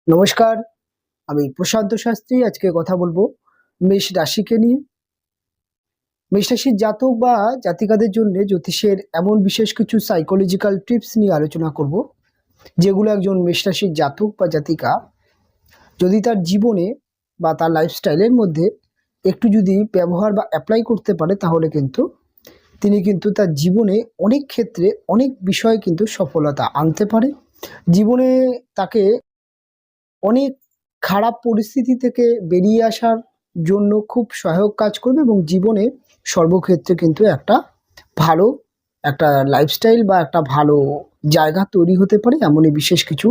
নমস্কার, আমি প্রশান্ত শাস্ত্রী। আজকে কথা বলবো মেষ রাশিকে নিয়ে। মেষ রাশির জাতক বা জাতিকাদের জন্য জ্যোতিষের এমন বিশেষ কিছু সাইকোলজিক্যাল টিপস নিয়ে আলোচনা করব, যেগুলো একজন মেষ রাশির জাতক বা জাতিকা যদি তার জীবনে বা তার লাইফস্টাইলের মধ্যে একটু যদি ব্যবহার বা অ্যাপ্লাই করতে পারে, তাহলে কিন্তু তিনি কিন্তু তার জীবনে অনেক ক্ষেত্রে অনেক বিষয়ে কিন্তু সফলতা আনতে পারে। জীবনে তাকে অনেক খারাপ পরিস্থিতি থেকে বেরিয়ে আসার জন্য খুব সহায়ক কাজ করবে এবং জীবনে সর্বক্ষেত্রে কিন্তু ভালো একটা লাইফস্টাইল বা একটা ভালো জায়গা তৈরি হতে পারে। এমনই বিশেষ কিছু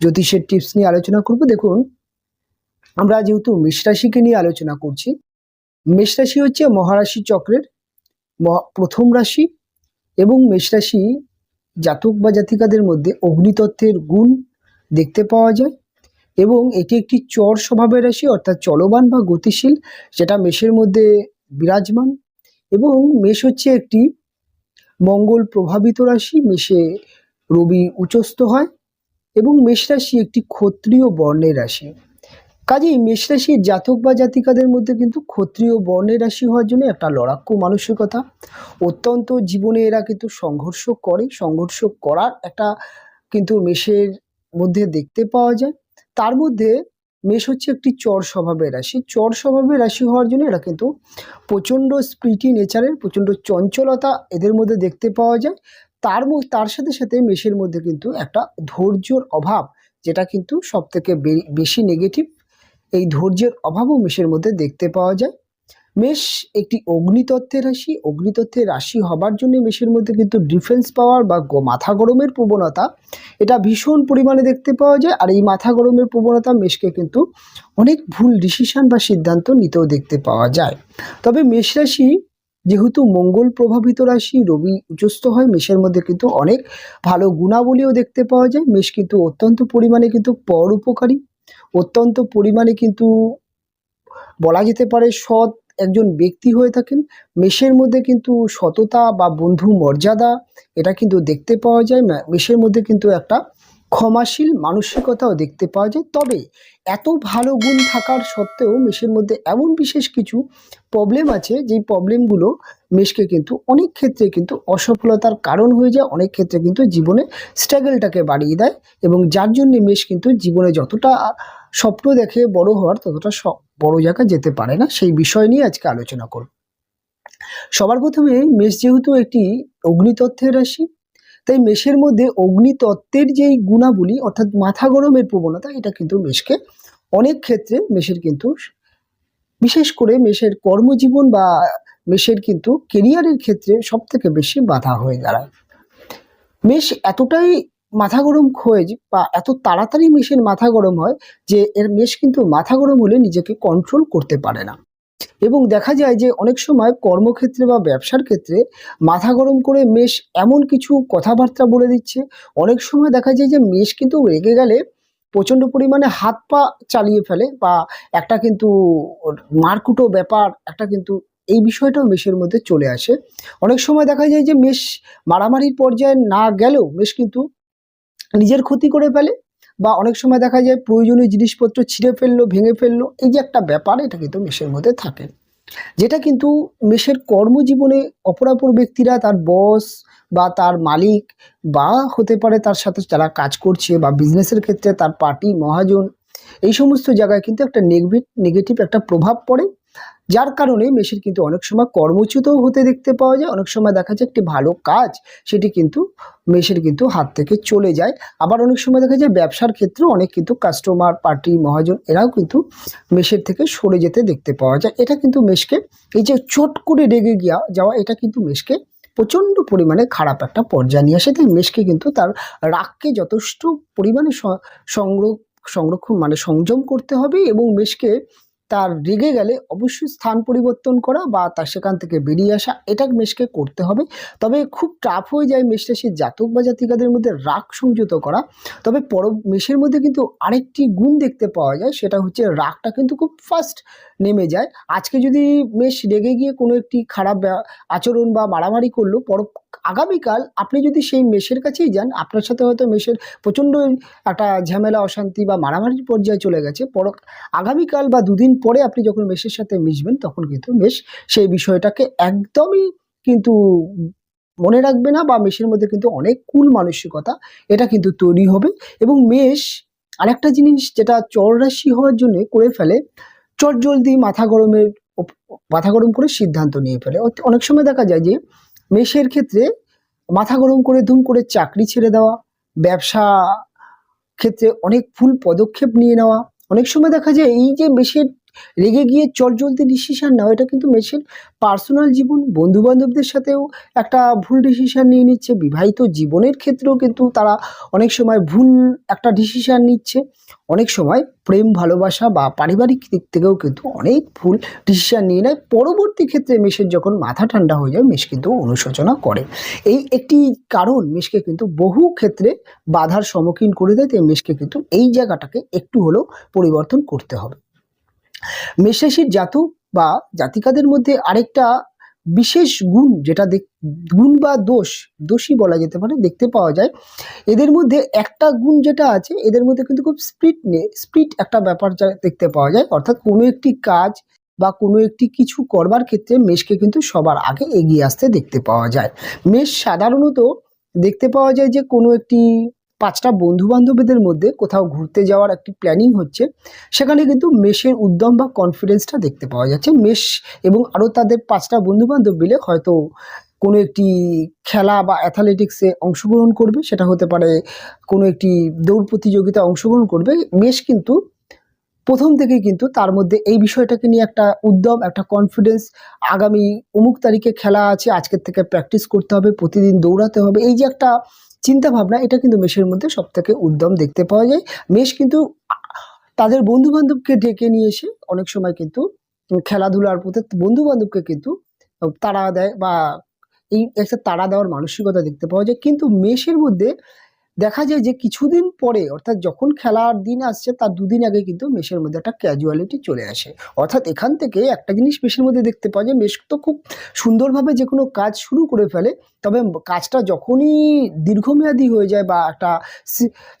জ্যোতিষের টিপস নিয়ে আলোচনা করব। দেখুন, আমরা যেহেতু মেষ রাশিকে নিয়ে আলোচনা করছি, মেষ রাশি হচ্ছে মহারাশি চক্রের প্রথম রাশি এবং মেষ রাশি জাতক বা জাতিকাদের মধ্যে অগ্নিতত্ত্বের গুণ দেখতে পাওয়া যায় এবং এটি একটি চর স্বভাবের রাশি, অর্থাৎ চলমান বা গতিশীল, যেটা মেষের মধ্যে বিরাজমান। এবং মেষ হচ্ছে একটি মঙ্গল প্রভাবিত রাশি। মেষে রবি উচ্চস্থ হয় এবং মেষ রাশি একটি ক্ষত্রিয় বর্ণের রাশি। কাজেই মেষ রাশির জাতক বা জাতিকাদের মধ্যে কিন্তু ক্ষত্রিয় বর্ণের রাশি হওয়ার জন্য একটা লড়াকু মানসিকতা, অত্যন্ত জীবনে এরা কিন্তু সংঘর্ষ করে, সংঘর্ষ করার একটা কিন্তু মেষের মধ্যে দেখতে পাওয়া যায়। তার মধ্যে মেষ হচ্ছে একটি চর স্বভাবের রাশি। চর স্বভাবের রাশি হওয়ার জন্য এরা কিন্তু প্রচণ্ড স্পিরিটি নেচারের, প্রচণ্ড চঞ্চলতা এদের মধ্যে দেখতে পাওয়া যায়। তার সাথে সাথে মেষের মধ্যে কিন্তু একটা ধৈর্যর অভাব, যেটা কিন্তু সব থেকে বেশি নেগেটিভ। এই ধৈর্যের অভাবও মেষের মধ্যে দেখতে পাওয়া যায়। মেষ একটি অগ্নিতত্ত্বের রাশি। অগ্নিতত্ত্বের রাশি হবার জন্য মেষের মধ্যে কিন্তু ডিফেন্স পাওয়ার বা মাথা গরমের প্রবণতা, এটা ভীষণ পরিমাণে দেখতে পাওয়া যায়। আর এই মাথা গরমের প্রবণতা মেষকে কিন্তু অনেক ভুল ডিসিশন বা সিদ্ধান্ত নিতেও দেখতে পাওয়া যায়। তবে মেষ রাশি যেহেতু মঙ্গল প্রভাবিত রাশি, রবি উচ্চস্থ হয়, মেষের মধ্যে কিন্তু অনেক ভালো গুণাবলীও দেখতে পাওয়া যায়। মেষ কিন্তু অত্যন্ত পরিমাণে কিন্তু পরোপকারী, অত্যন্ত পরিমাণে কিন্তু বলা যেতে পারে সৎ একজন ব্যক্তি হয়ে থাকেন। মেষের মধ্যে কিন্তু সততা বা বন্ধু মর্যাদা, এটা কিন্তু দেখতে পাওয়া যায়। মেষের মধ্যে কিন্তু একটা ক্ষমাশীল মানসিকতাও দেখতে পাওয়া যায়। তবে এত ভালো গুণ থাকার সত্ত্বেও মেষের মধ্যে এমন বিশেষ কিছু প্রবলেম আছে, যেই প্রবলেমগুলো মেষকে কিন্তু অনেক ক্ষেত্রে কিন্তু অসফলতার কারণ হয়ে যায়, অনেক ক্ষেত্রে কিন্তু জীবনে স্ট্রাগলটাকে বাড়িয়ে দেয় এবং যার জন্য মেষ কিন্তু জীবনে যতটা স্বপ্ন দেখে বড় হওয়ার, ততটা বড় জায়গায় যেতে পারে না। সেই বিষয় নিয়ে আজকে আলোচনা করব। সবার প্রথমে মেষ যেহেতু একটি অগ্নিতত্ত্বের রাশি, তাই মেষের মধ্যে অগ্নিতত্ত্বের যেই গুণাবলী, অর্থাৎ মাথা গরমের প্রবণতা, এটা কিন্তু মেষকে অনেক ক্ষেত্রে মেষের কিন্তু বিশেষ করে মেষের কর্মজীবন বা মেষের কিন্তু কেরিয়ারের ক্ষেত্রে সব থেকে বেশি বাধা হয়ে দাঁড়ায়। মেষ এতটাই মাথা গরম হয়ে বা এত তাড়াতাড়ি মেষের মাথা গরম হয় যে এর মেষ কিন্তু মাথা গরম হলে নিজেকে কন্ট্রোল করতে পারে না এবং দেখা যায় যে অনেক সময় কর্মক্ষেত্রে বা ব্যবসার ক্ষেত্রে মাথা গরম করে মেষ এমন কিছু কথাবার্তা বলে দিচ্ছে। অনেক সময় দেখা যায় যে মেষ কিন্তু রেগে গেলে প্রচণ্ড পরিমাণে হাত পা চালিয়ে ফেলে বা একটা কিন্তু মারকুটো ব্যাপার, একটা কিন্তু এই বিষয়টাও মেষের মধ্যে চলে আসে। অনেক সময় দেখা যায় যে মেষ মারামারির পর্যায়ে না গেলেও মেষ কিন্তু নিজের ক্ষতি করে ফেলে বা অনেক সময় দেখা যায় প্রয়োজনীয় জিনিসপত্র ছিঁড়ে ফেললো, ভেঙে ফেললো। এই যে একটা ব্যাপার, এটা কিন্তু মেষের মধ্যে থাকে, যেটা কিন্তু মেষের কর্মজীবনে অপরাপর ব্যক্তিরা, তার বস বা তার মালিক বা হতে পারে তার সাথে যারা কাজ করছে বা বিজনেসের ক্ষেত্রে তার পার্টি মহাজন, এই সমস্ত জায়গায় কিন্তু একটা নেগেটিভ একটা প্রভাব পড়ে, যার কারণে মেষের কিন্তু অনেক সময় কর্মচ্যুতও হতে দেখতে পাওয়া যায়। অনেক সময় দেখা যায় একটি ভালো কাজ, সেটি কিন্তু মেষের কিন্তু হাত থেকে চলে যায়। আবার অনেক সময় দেখা যায় ব্যবসার ক্ষেত্রে অনেক কিন্তু কাস্টমার, পার্টি মহাজন, এরাও কিন্তু মেষের থেকে সরে যেতে দেখতে পাওয়া যায়। এটা কিন্তু মেষকে, এই যে চট করে রেগে যাওয়া, এটা কিন্তু মেষকে প্রচণ্ড পরিমাণে খারাপ একটা পর্যায়ে নিয়ে আসে। তাই মেষকে কিন্তু তার রাগকে যথেষ্ট পরিমাণে সংরক্ষণ মানে সংযম করতে হবে এবং মেষকে তার রেগে গেলে অবশ্যই স্থান পরিবর্তন করা বা তার সেখান থেকে বেরিয়ে আসা, এটা মেষকে করতে হবে। তবে খুব টাফ হয়ে যায় মেষ রাশির জাতক বা জাতিকাদের মধ্যে রাগ সংযত করা। তবে মেষের মধ্যে কিন্তু আরেকটি গুণ দেখতে পাওয়া যায়, সেটা হচ্ছে রাগটা কিন্তু খুব ফাস্ট নেমে যায়। আজকে যদি মেষ রেগে গিয়ে কোনো একটি খারাপ আচরণ বা মারামারি করলো, আগামীকাল আপনি যদি সেই মেষের কাছেই যান, আপনার সাথে হয়তো মেষের প্রচণ্ড একটা ঝামেলা, অশান্তি বা মারামারির পর্যায়ে চলে গেছে, আগামীকাল বা দুদিন পরে আপনি যখন মেষের সাথে মিশবেন, তখন কিন্তু মেষ সেই বিষয়টাকে একদমই কিন্তু মনে রাখবে না, বা মেষের মধ্যে কিন্তু অনেক কুল মানসিকতা এটা কিন্তু তৈরি হবে। এবং মেষ আরেকটা জিনিস যেটা চর রাশি হওয়ার জন্য করে ফেলে, চটজলদি মাথা গরম করে সিদ্ধান্ত নিয়ে ফেলে। অনেক সময় দেখা যায় যে মেষের ক্ষেত্রে মাথা গরম করে ধুম করে চাকরি ছেড়ে দেওয়া, ব্যবসা ক্ষেত্রে অনেক ভুল পদক্ষেপ নিয়ে নেওয়া। অনেক সময় দেখা যায় এই যে মেষের রেগে গিয়ে চটজলদি ডিসিশন নেওয়া, এটা কিন্তু মেষের পার্সোনাল জীবন, বন্ধু বান্ধবদের সাথেও একটা ভুল ডিসিশন নিয়ে নিচ্ছে। বিবাহিত জীবনের ক্ষেত্রেও কিন্তু তারা অনেক সময় ভুল একটা ডিসিশন নিচ্ছে। অনেক সময় প্রেম ভালোবাসা বা পারিবারিক দিক থেকেও কিন্তু অনেক ভুল ডিসিশন নিয়ে নেয়। পরবর্তী ক্ষেত্রে মেষের যখন মাথা ঠান্ডা হয়ে যায়, মেষ কিন্তু অনুশোচনা করে। এই একটি কারণ মেষকে কিন্তু বহু ক্ষেত্রে বাধার সম্মুখীন করে দেয়। তাই মেষকে কিন্তু এই জায়গাটাকে একটু হলেও পরিবর্তন করতে হবে। মেষ রাশির জাতক বা জাতিকাদের মধ্যে আরেকটা বিশেষ গুণ, যেটা গুণ বা দোষই বলা যেতে পারে, দেখতে পাওয়া যায়। এদের মধ্যে একটা গুণ যেটা আছে, এদের মধ্যে কিন্তু খুব স্পিড একটা ব্যাপার দেখতে পাওয়া যায়। অর্থাৎ কোনো একটি কাজ বা কোনো একটি কিছু করবার ক্ষেত্রে মেষকে কিন্তু সবার আগে এগিয়ে আসতে দেখতে পাওয়া যায়। মেষ সাধারণত দেখতে পাওয়া যায় যে কোনো একটি 5টা বন্ধু বান্ধবীদের মধ্যে কোথাও ঘুরতে যাওয়ার একটি প্ল্যানিং হচ্ছে, সেখানে কিন্তু মেষের উদ্যম বা কনফিডেন্সটা দেখতে পাওয়া যাচ্ছে। মেষ এবং আরও তাদের 5টা বন্ধু বান্ধব মিলে হয়তো কোনো একটি খেলা বা অ্যাথলেটিক্সে অংশগ্রহণ করবে, সেটা হতে পারে কোনো একটি দৌড় প্রতিযোগিতায় অংশগ্রহণ করবে। মেষ কিন্তু প্রথম থেকেই কিন্তু তার মধ্যে এই বিষয়টাকে নিয়ে একটা উদ্যম, একটা কনফিডেন্স, আগামী অমুক তারিখে খেলা আছে, আজকের থেকে প্র্যাকটিস করতে হবে, প্রতিদিন দৌড়াতে হবে, এই যে একটা চিন্তা ভাবনা, এটা কিন্তু মেষের মধ্যে সব থেকে উদ্যম দেখতে পাওয়া যায়। মেষ কিন্তু তাদের বন্ধু বান্ধবকে ডেকে নিয়ে এসে অনেক সময় কিন্তু খেলাধুলার প্রতি বন্ধু বান্ধবকে কিন্তু তাড়া দেয়, বা এই একটা তাড়া দেওয়ার মানসিকতা দেখতে পাওয়া যায়। কিন্তু মেষের মধ্যে দেখা যায় যে কিছুদিন পরে, অর্থাৎ যখন খেলার দিন আসছে তার দুদিন আগে কিন্তু মেষের মধ্যে একটা ক্যাজুয়ালিটি চলে আসে। অর্থাৎ এখান থেকে একটা জিনিস মেষের মধ্যে দেখতে পাওয়া যায়, মেষ তো খুব সুন্দরভাবে যে কোনো কাজ শুরু করে ফেলে, তবে কাজটা যখনই দীর্ঘমেয়াদী হয়ে যায় বা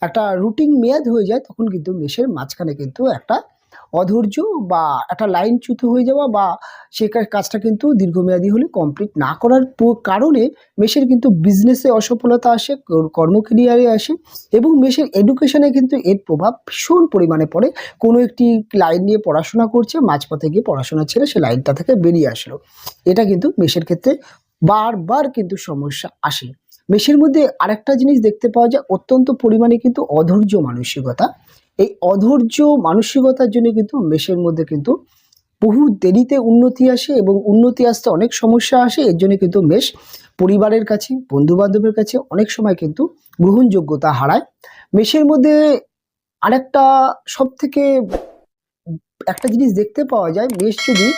একটা রুটিন মেয়াদ হয়ে যায়, তখন কিন্তু মেষের মাঝখানে কিন্তু একটা অধৈর্য বা একটা লাইনচ্যুত হয়ে যাওয়া, বা সে কাজটা কিন্তু দীর্ঘমেয়াদী হলে কমপ্লিট না করার কারণে মেষের কিন্তু বিজনেসে অসফলতা আসে, কর্মক্রিয়ারে আসে, এবং মেষের এডুকেশনে কিন্তু এর প্রভাব ভীষণ পরিমাণে পড়ে। কোনো একটি লাইন নিয়ে পড়াশোনা করছে, মাঝপথে গিয়ে পড়াশোনা ছেড়ে সে লাইনটা থেকে বেরিয়ে আসলো, এটা কিন্তু মেষের ক্ষেত্রে বারবার কিন্তু সমস্যা আসে। মেষের মধ্যে আরেকটা জিনিস দেখতে পাওয়া যায়, অত্যন্ত পরিমাণে কিন্তু অধৈর্য মানসিকতা। এই অধৈর্য মানসিকতার জন্য কিন্তু মেষের মধ্যে কিন্তু বহু দেরিতে উন্নতি আসে, এবং উন্নতি আসতে অনেক সমস্যা আসে। এর জন্য কিন্তু মেষ পরিবারের কাছে, বন্ধু বান্ধবের কাছে অনেক সময় কিন্তু গ্রহণযোগ্যতা হারায়। মেষের মধ্যে আরেকটা সব থেকে একটা জিনিস দেখতে পাওয়া যায়, মেষ যদি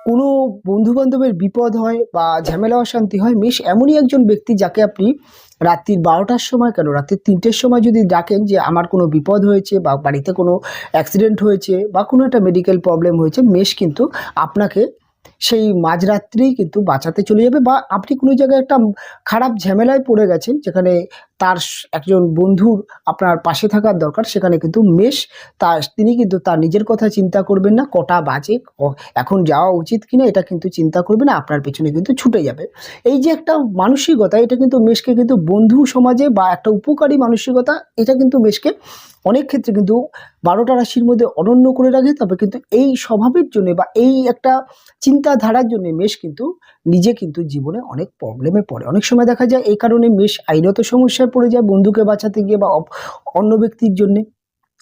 কোনো বন্ধু বান্ধবের বিপদ হয় বা ঝামেলা অশান্তি হয়, মেষ এমনই একজন ব্যক্তি যাকে আপনি রাত্রির 12টার সময়, কেন রাত্রির 3টের সময় যদি ডাকেন যে আমার কোনো বিপদ হয়েছে বা বাড়িতে কোনো অ্যাক্সিডেন্ট হয়েছে বা কোনো একটা মেডিকেল প্রবলেম হয়েছে, মেষ কিন্তু আপনাকে সেই মাঝরাত্রেই কিন্তু বাঁচাতে চলে যাবে। বা আপনি কোনো জায়গায় একটা খারাপ ঝামেলায় পড়ে গেছেন, যেখানে তার একজন বন্ধুর আপনার পাশে থাকার দরকার, সেখানে কিন্তু মেষ তিনি কিন্তু তার নিজের কথা চিন্তা করবেন না, কটা বাজে, এখন যাওয়া উচিত কিনা, এটা কিন্তু চিন্তা করবে না, আপনার পেছনে কিন্তু ছুটে যাবে। এই যে একটা মানসিকতা, এটা কিন্তু মেষকে কিন্তু বন্ধু সমাজে বা একটা উপকারী মানসিকতা, এটা কিন্তু মেষকে অনেক ক্ষেত্রে কিন্তু 12টা রাশির মধ্যে অনন্য করে রাখে। তবে কিন্তু এই স্বভাবের জন্য বা এই একটা চিন্তাধারার জন্য মেষ কিন্তু নিজে কিন্তু জীবনে অনেক প্রবলেমে পড়ে। অনেক সময় দেখা যায় এই কারণে মেষ আইনত সমস্যায় পড়ে যায়, বন্ধুকে বাঁচাতে গিয়ে বা অন্য ব্যক্তির জন্যে।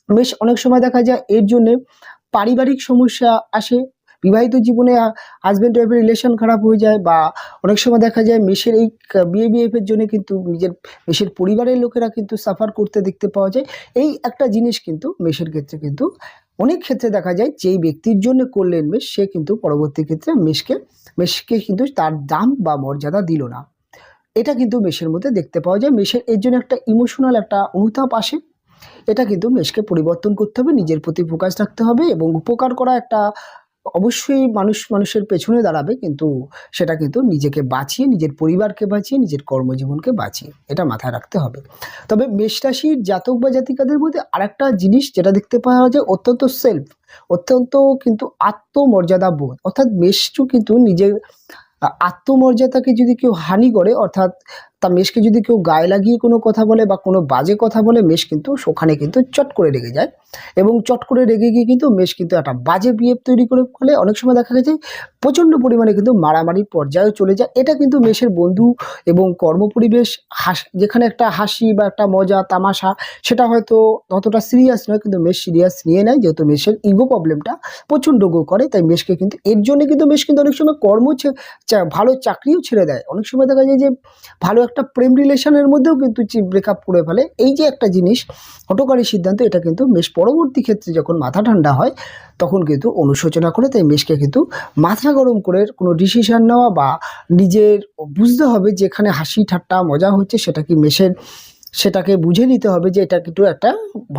বেশ অনেক সময় দেখা যায় এর জন্যে পারিবারিক সমস্যা আসে, বিবাহিত জীবনে হাজব্যান্ড ওয়াইফের রিলেশন খারাপ হয়ে যায়, বা অনেক সময় দেখা যায় মেষের এই বিহেভিয়ারের জন্য কিন্তু মেষের পরিবারের লোকেরা কিন্তু সাফার করতে দেখতে পাওয়া যায়। এই একটা জিনিস কিন্তু মেষের ক্ষেত্রে কিন্তু অনেক ক্ষেত্রে দেখা যায়, যেই ব্যক্তির জন্য করলেন মেষ, সে কিন্তু পরবর্তী ক্ষেত্রে মেষকে কিন্তু তার দাম বা মর্যাদা দিল না, এটা কিন্তু মেষের মধ্যে দেখতে পাওয়া যায়। মেষের এর জন্য একটা ইমোশনাল একটা অনুতাপ আসে, এটা কিন্তু মেষকে পরিবর্তন করতে হবে, নিজের প্রতি ফোকাস রাখতে হবে, এবং উপকার করা একটা অবশ্যই মানুষের পেছনে দাঁড়াবে, কিন্তু সেটা কিন্তু নিজেকে বাঁচিয়ে, নিজের পরিবারকে বাঁচিয়ে, নিজের কর্মজীবনকে বাঁচিয়ে, এটা মাথায় রাখতে হবে। তবে মেষ রাশির জাতক বা জাতিকাদের মধ্যে আরেকটা জিনিস যেটা দেখতে পাওয়া যায়, অত্যন্ত কিন্তু আত্মমর্যাদা বোধ, অর্থাৎ মেষচু কিন্তু নিজের আত্মমর্যাদাকে যদি কেউ হানি করে, অর্থাৎ তা মেষকে যদি কেউ গায়ে লাগিয়ে কোনো কথা বলে বা কোনো বাজে কথা বলে, মেষ কিন্তু সেখানে কিন্তু চট করে রেগে যায়, এবং চট করে রেগে গিয়ে কিন্তু মেষ কিন্তু একটা বাজে বিহেভ তৈরি করে ফেলে। অনেক সময় দেখা গেছে প্রচণ্ড পরিমাণে কিন্তু মারামারির পর্যায়েও চলে যায়। এটা কিন্তু মেষের বন্ধু এবং কর্মপরিবেশ যেখানে একটা হাসি বা একটা মজা তামাশা, সেটা হয়তো অতটা সিরিয়াস নয়, কিন্তু মেষ সিরিয়াস নিয়ে নেয়, যেহেতু মেষের ইগো প্রবলেমটা প্রচণ্ড গো করে। তাই মেষকে কিন্তু এর জন্য কিন্তু মেষ কিন্তু অনেক সময় ভালো চাকরিও ছেড়ে দেয়। অনেক সময় দেখা যায় যে ভালো একটা প্রেম রিলেশনের মধ্যেও কিন্তু ব্রেকআপ করে ফেলে। এই যে একটা জিনিস হঠকারী সিদ্ধান্ত, এটা কিন্তু মেষ পরবর্তী ক্ষেত্রে যখন মাথা ঠান্ডা হয় তখন কিন্তু অনুশোচনা করে। তাই মেষকে কিন্তু মাথা গরম করে কোনো ডিসিশন নেওয়া বা নিজের বুঝতে হবে যে এখানে হাসি ঠাট্টা মজা হচ্ছে, সেটাকে বুঝে নিতে হবে যে এটা কিন্তু একটা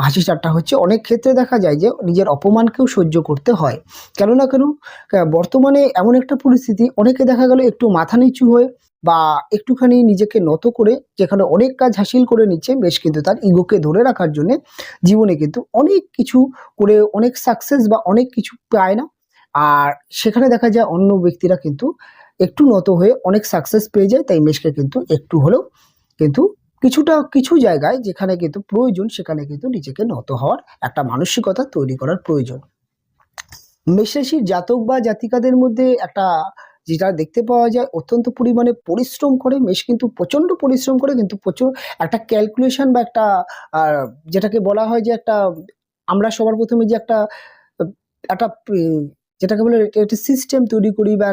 হাসি ঠাট্টা হচ্ছে। অনেক ক্ষেত্রে দেখা যায় যে নিজের অপমানকেও সহ্য করতে হয়। কেন বর্তমানে এমন একটা পরিস্থিতি, অনেকে দেখা গেল একটু মাথা নিচু হয়ে বা একটুখানি নিজেকে নত করে যেখানে অনেক কাজ হাসিল করে নিচ্ছে, বেশ কিন্তু তার ইগোকে ধরে রাখার জন্য জীবনে কিন্তু অনেক কিছু করে অনেক সাকসেস বা অনেক কিছু পায় না। আর সেখানে দেখা যায় অন্য ব্যক্তিরা কিন্তু একটু নত হয়ে অনেক সাকসেস পেয়ে যায়। তাই মেষকে কিন্তু একটু হলেও কিন্তু কিছু জায়গায় যেখানে কিন্তু প্রয়োজন, সেখানে কিন্তু নিজেকে নত হওয়ার একটা মানসিকতা তৈরি করার প্রয়োজন। মেষরাশির জাতক বা জাতিকাদের মধ্যে একটা যেটা দেখতে পাওয়া যায়, অত্যন্ত পরিমাণে পরিশ্রম করে মেষ, কিন্তু প্রচণ্ড পরিশ্রম করে, কিন্তু প্রচুর একটা ক্যালকুলেশন বা একটা যেটাকে বলা হয় যে একটা, আমরা সবার প্রথমে যে একটা একটা যেটাকে বলে একটা সিস্টেম তৈরি করি বা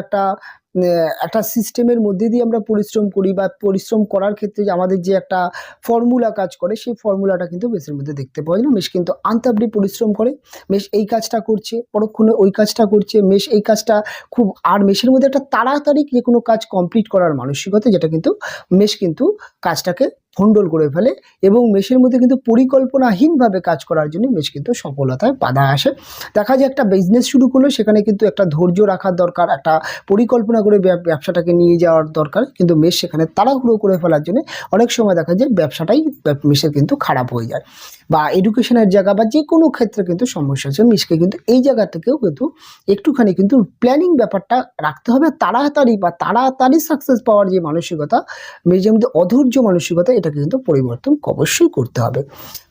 একটা সিস্টেমের মধ্যে দিয়ে আমরা পরিশ্রম করি, বা পরিশ্রম করার ক্ষেত্রে যে আমাদের যে একটা ফর্মুলা কাজ করে, সেই ফর্মুলাটা কিন্তু মেষের মধ্যে দেখতে পাওয়া যায় না। মেষ কিন্তু আন্তাবড়ি পরিশ্রম করে, মেষ এই কাজটা করছে, পরক্ষণে ওই কাজটা করছে, মেষ এই কাজটা খুব, আর মেষের মধ্যে একটা তাড়াতাড়ি যে কোনো কাজ কমপ্লিট করার মানসিকতা, যেটা কিন্তু মেষ কিন্তু কাজটাকে ভন্ডল করে ফেলে, এবং মেষের মধ্যে কিন্তু পরিকল্পনাহীনভাবে কাজ করার জন্য মেষ কিন্তু সফলতায় বাধা আসে। দেখা যায় একটা বিজনেস শুরু করলে সেখানে কিন্তু একটা ধৈর্য রাখার দরকার, একটা পরিকল্পনা করে ব্যবসাটাকে নিয়ে যাওয়ার দরকার, কিন্তু মেষ সেখানে তাড়াহুড়ো করে ফেলার জন্য অনেক সময় দেখা যায় ব্যবসাটাই মেষের কিন্তু খারাপ হয়ে যায়, বা এডুকেশনের জায়গা বা যে কোনো ক্ষেত্রে কিন্তু সমস্যা আছে। মেষকে কিন্তু এই জায়গা থেকেও কিন্তু একটুখানি কিন্তু প্ল্যানিং ব্যাপারটা রাখতে হবে। তাড়াতাড়ি সাকসেস পাওয়ার যে মানসিকতা, মেষের মধ্যে অধৈর্য মানসিকতা, এটাকে কিন্তু পরিবর্তন অবশ্যই করতে হবে।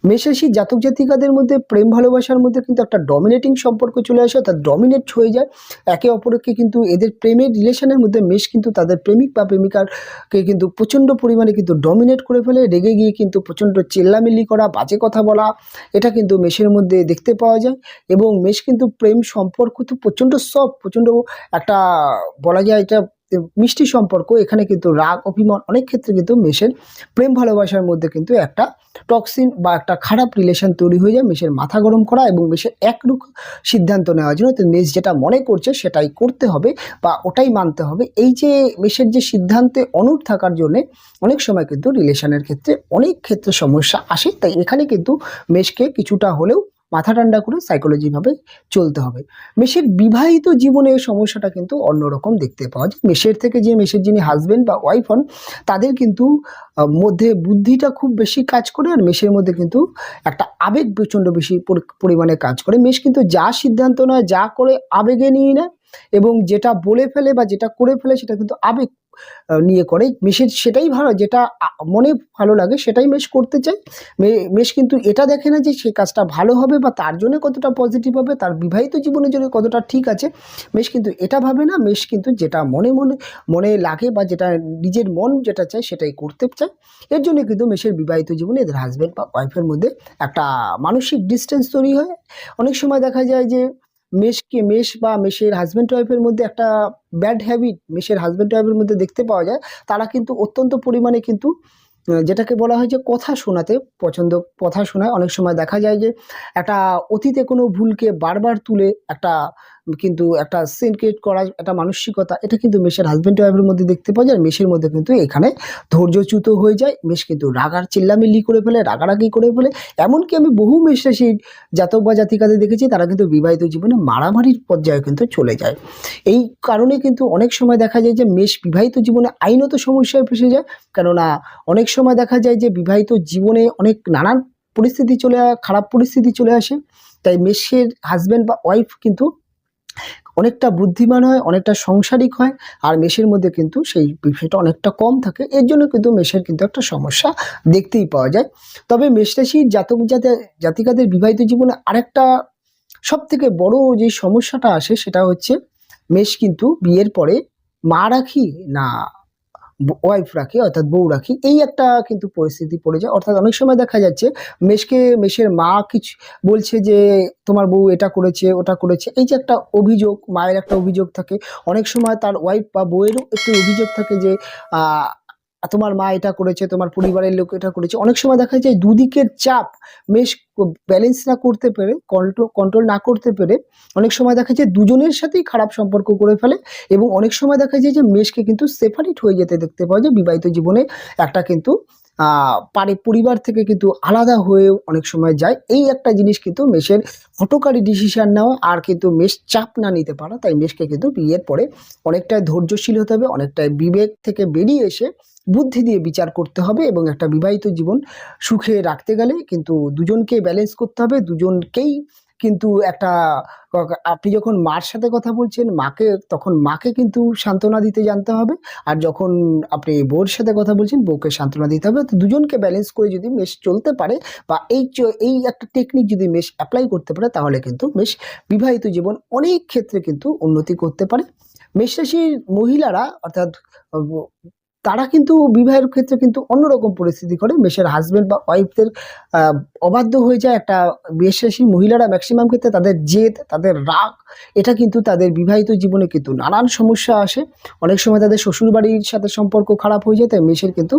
মেষরাশির জাতক জাতিকাদের মধ্যে প্রেম ভালোবাসার মধ্যে কিন্তু একটা ডমিনেটিং সম্পর্ক চলে আসে, অর্থাৎ ডমিনেট হয়ে যায় একে অপরকে। কিন্তু এদের প্রেমের রিলেশনের মধ্যে মেষ কিন্তু তাদের প্রেমিক বা প্রেমিকারকে কিন্তু প্রচণ্ড পরিমাণে কিন্তু ডমিনেট করে ফেলে, রেগে গিয়ে কিন্তু প্রচণ্ড চিল্লামিল্লি করা, বাজে কথা বলা, এটা কিন্তু মেষের মধ্যে দেখতে পাওয়া যায়। এবং মেষ কিন্তু প্রেম সম্পর্ক তো প্রচণ্ড প্রচণ্ড একটা, বলা যায় এটা মিষ্টি সম্পর্ক। এখানে কিন্তু রাগ অভিমান অনেক ক্ষেত্রে কিন্তু মেষের প্রেম ভালোবাসার মধ্যে কিন্তু একটা টক্সিন বা একটা খারাপ রিলেশন তৈরি হয়ে যায়। মেষের মাথা গরম করা এবং মেষের একরূপ সিদ্ধান্ত নেওয়ার জন্য, তো মেষ যেটা মনে করছে সেটাই করতে হবে বা ওটাই মানতে হবে। এই যে মেষের যে সিদ্ধান্তে অনড় থাকার জন্য অনেক সময় কিন্তু রিলেশনের ক্ষেত্রে অনেক ক্ষেত্রে সমস্যা আসে। তাই এখানে কিন্তু মেষকে কিছুটা হলেও মাথা ঠান্ডা করে সাইকোলজিভাবে চলতে হবে। মেষের বিবাহিত জীবনে এই সমস্যাটা কিন্তু অন্যরকম দেখতে পাওয়া যায়। মেষের যিনি হাজবেন্ড বা ওয়াইফ হন, তাদের কিন্তু মধ্যে বুদ্ধিটা খুব বেশি কাজ করে, আর মেষের মধ্যে কিন্তু একটা আবেগ প্রচণ্ড বেশি পরিমাণে কাজ করে। মেষ কিন্তু যা সিদ্ধান্ত নেয়, যা করে আবেগে নিয়ে নেয়, এবং যেটা বলে ফেলে বা যেটা করে ফেলে সেটা কিন্তু আবেগ নিয়ে করে। মেষের সেটাই ভালো, যেটা মনে ভালো লাগে সেটাই মেষ করতে চায়। মেষ কিন্তু এটা দেখে না যে সে কাজটা ভালো হবে বা তার জন্য কতটা পজিটিভ হবে, তার বিবাহিত জীবনের জন্য কতটা ঠিক আছে। মেষ কিন্তু এটা ভাবে না, মেষ কিন্তু যেটা মনে লাগে বা যেটা নিজের মন যেটা চায় সেটাই করতে চায়। এর জন্য কিন্তু মেষের বিবাহিত জীবনে এদের হাজব্যান্ড বা ওয়াইফের মধ্যে একটা মানসিক ডিস্টেন্স তৈরি হয়। অনেক সময় দেখা যায় যে মেষ বা মেষের হাজব্যান্ড ওয়াইফের মধ্যে একটা ব্যাড হ্যাবিট মেষের হাজব্যান্ড ওয়াইফের মধ্যে দেখতে পাওয়া যায়। তারা কিন্তু অত্যন্ত পরিমাণে কিন্তু যেটাকে বলা হয় যে কথা শোনায়। অনেক সময় দেখা যায় যে একটা অতীতে কোনো ভুলকে বারবার তুলে একটা কিন্তু একটা সিন ক্রিয়েট করা, একটা মানসিকতা, এটা কিন্তু মেষের হাজব্যান্ড ওয়াইফের মধ্যে দেখতে পাওয়া যায়। মেষের মধ্যে কিন্তু এখানে ধৈর্যচ্যুত হয়ে যায়, মেষ কিন্তু রাগার চিল্লামিল্লি করে ফেলে, রাগারাগি করে ফেলে। এমনকি আমি বহু মেষ রাশির জাতক বা জাতিকাদের দেখেছি তারা কিন্তু বিবাহিত জীবনে মারামারির পর্যায়ে কিন্তু চলে যায়। এই কারণে কিন্তু অনেক সময় দেখা যায় যে মেষ বিবাহিত জীবনে আইনত সমস্যায় ফেসে যায়। কেননা অনেক সময় দেখা যায় যে বিবাহিত জীবনে অনেক নানান পরিস্থিতি খারাপ পরিস্থিতি চলে আসে। তাই মেষের হাজব্যান্ড বা ওয়াইফ কিন্তু অনেকটা বুদ্ধিমান হয়, অনেকটা সাংসারিক হয়, আর মেষের মধ্যে কিন্তু সেই বিষয়টা অনেকটা কম থাকে। এর জন্য কিন্তু মেষের কিন্তু একটা সমস্যা দেখতেই পাওয়া যায়। তবে মেষ রাশির জাতিকাদের বিবাহিত জীবনে আরেকটা সব থেকে বড় যে সমস্যাটা আসে সেটা হচ্ছে মেষ কিন্তু বিয়ের পরে মা রাখি না ওয়াইফ রাখি, অর্থাৎ বউ রাখি, এই একটা কিন্তু পরিস্থিতি পড়ে যায়। অর্থাৎ অনেক সময় দেখা যাচ্ছে মেষের মা কিছু বলছে যে তোমার বউ এটা করেছে ওটা করেছে, এই যে একটা অভিযোগ, মায়ের একটা অভিযোগ থাকে। অনেক সময় তার ওয়াইফ বা বউয়েরও একটু অভিযোগ থাকে যে আহ তোমার মা এটা করেছে, তোমার পরিবারের লোক এটা করেছে। অনেক সময় দেখা যায় দুদিকের চাপ মেষ ব্যালেন্স না করতে পেরে, কন্ট্রোল না করতে পেরে অনেক সময় দেখা যায় দুজনের সাথেই খারাপ সম্পর্ক করে ফেলে। এবং অনেক সময় দেখা যায় যে মেষকে কিন্তু সেপারেট হয়ে যেতে দেখতে পাওয়া যায় বিবাহিত জীবনে। একটা কিন্তু পরিবার থেকে কিন্তু আলাদা হয়েও অনেক সময় যায়। এই একটা জিনিস কিন্তু মেষের হঠকারী ডিসিশন নেওয়া, আর কিন্তু মেষ চাপ না নিতে পারা। তাই মেষকে কিন্তু বিয়ের পরে অনেকটাই ধৈর্যশীল হতে হবে, অনেকটাই বিবেক থেকে বেরিয়ে এসে বুদ্ধি দিয়ে বিচার করতে হবে। এবং একটা বিবাহিত জীবন সুখে রাখতে গেলে কিন্তু দুজনকে ব্যালেন্স করতে হবে, দুজনকেই কিন্তু একটা আপনি যখন মার সাথে কথা বলছেন তখন মাকে কিন্তু সান্ত্বনা দিতে জানতে হবে, আর যখন আপনি বউর সাথে কথা বলছেন বউকে সান্ত্বনা দিতে হবে। তো দুজনকে ব্যালেন্স করে যদি মেষ চলতে পারে বা এই একটা টেকনিক যদি মেষ অ্যাপ্লাই করতে পারে, তাহলে কিন্তু মেষ বিবাহিত জীবন অনেক ক্ষেত্রে কিন্তু উন্নতি করতে পারে। মেষ রাশির মহিলারা অর্থাৎ তারা কিন্তু বিবাহের ক্ষেত্রে কিন্তু অন্যরকম পরিস্থিতি করে। মেষের হাজব্যান্ড বা ওয়াইফদের অবাধ্য হয়ে যায়। একটা মেষ রাশির মহিলারা ম্যাক্সিমাম ক্ষেত্রে তাদের জেদ, তাদের রাগ, এটা কিন্তু তাদের বিবাহিত জীবনে কিন্তু নানান সমস্যা আসে। অনেক সময় তাদের শ্বশুরবাড়ির সাথে সম্পর্ক খারাপ হয়ে যায়। তাই মেষের কিন্তু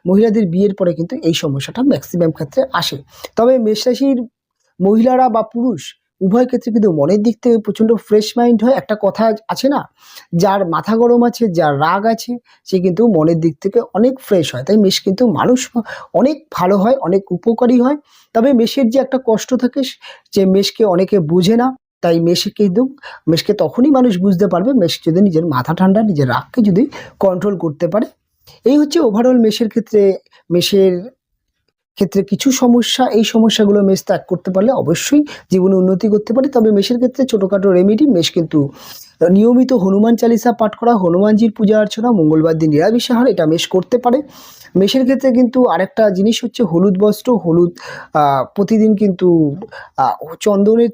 মহিলাদের বিয়ের পরে কিন্তু এই সমস্যাটা ম্যাক্সিমাম ক্ষেত্রে আসে। তবে মেষ রাশির মহিলারা বা পুরুষ উভয় ক্ষেত্রে কিন্তু মনের দিক থেকে প্রচণ্ড ফ্রেশ মাইন্ড হয়। একটা কথা আছে না, যার মাথা গরম আছে, যার রাগ আছে, সে কিন্তু মনের দিক থেকে অনেক ফ্রেশ হয়। তাই মেষ কিন্তু মানুষ অনেক ভালো হয়, অনেক উপকারী হয়। তবে মেষের যে একটা কষ্ট থাকে যে মেষকে অনেকে বুঝে না। তাই মেষকে তখনই মানুষ বুঝতে পারবে, মেষ যদি নিজের মাথা ঠান্ডা, নিজের রাগকে যদি কন্ট্রোল করতে পারে। এই হচ্ছে ওভারঅল মেষের ক্ষেত্রে কিছু সমস্যা। এই সমস্যাগুলো মেষ ত্যাগ করতে পারলে অবশ্যই জীবনে উন্নতি করতে পারে। তবে মেষের ক্ষেত্রে ছোটোখাটো রেমেডি, মেষ কিন্তু নিয়মিত হনুমান চালিসা পাঠ করা, হনুমানজির পূজা অর্চনা, মঙ্গলবার দিন নিরামিষ আহার, এটা মেষ করতে পারে। মেষের ক্ষেত্রে কিন্তু আরেকটা জিনিস হচ্ছে হলুদ বস্ত্র, প্রতিদিন কিন্তু চন্দনের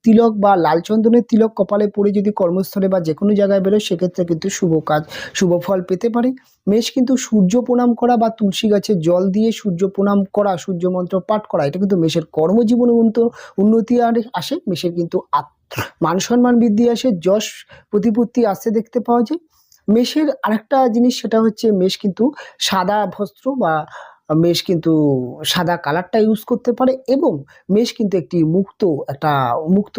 তিলক বা লাল চন্দনের তিলক কপালে পরে যদি কর্মস্থলে বা যে কোনো জায়গায় বেরোয়, সেক্ষেত্রে কিন্তু শুভ ফল পেতে পারে। মেষ কিন্তু সূর্য প্রণাম করা বা তুলসী গাছে জল দিয়ে সূর্য প্রণাম করা, সূর্য মন্ত্র পাঠ করা, এটা কিন্তু মেষের কর্মজীবনে উন্নতি আসে। মেষের কিন্তু মান সম্মান বৃদ্ধি আসে, যশ প্রতিপত্তি আসতে দেখতে পাওয়া যায়। মেষের আরেকটা জিনিস সেটা হচ্ছে মেষ কিন্তু সাদা বস্ত্র বা মেষ কিন্তু সাদা কালারটা ইউজ করতে পারে। এবং মেষ কিন্তু একটা মুক্ত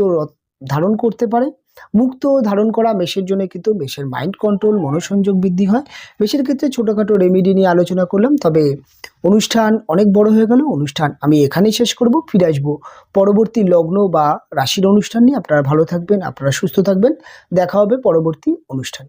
ধারণ করতে পারে। মুক্ত ধারণ করা মেষের জন্য কিন্তু মেষের মাইন্ড কন্ট্রোল, মনোসংযোগ বৃদ্ধি হয়। মেষের ক্ষেত্রে ছোটোখাটো রেমেডি নিয়ে আলোচনা করলাম। তবে অনুষ্ঠান অনেক বড় হয়ে গেল, অনুষ্ঠান আমি এখানেই শেষ করব। ফিরে আসবো পরবর্তী লগ্ন বা রাশির অনুষ্ঠান নিয়ে। আপনারা ভালো থাকবেন, আপনারা সুস্থ থাকবেন। দেখা হবে পরবর্তী অনুষ্ঠান।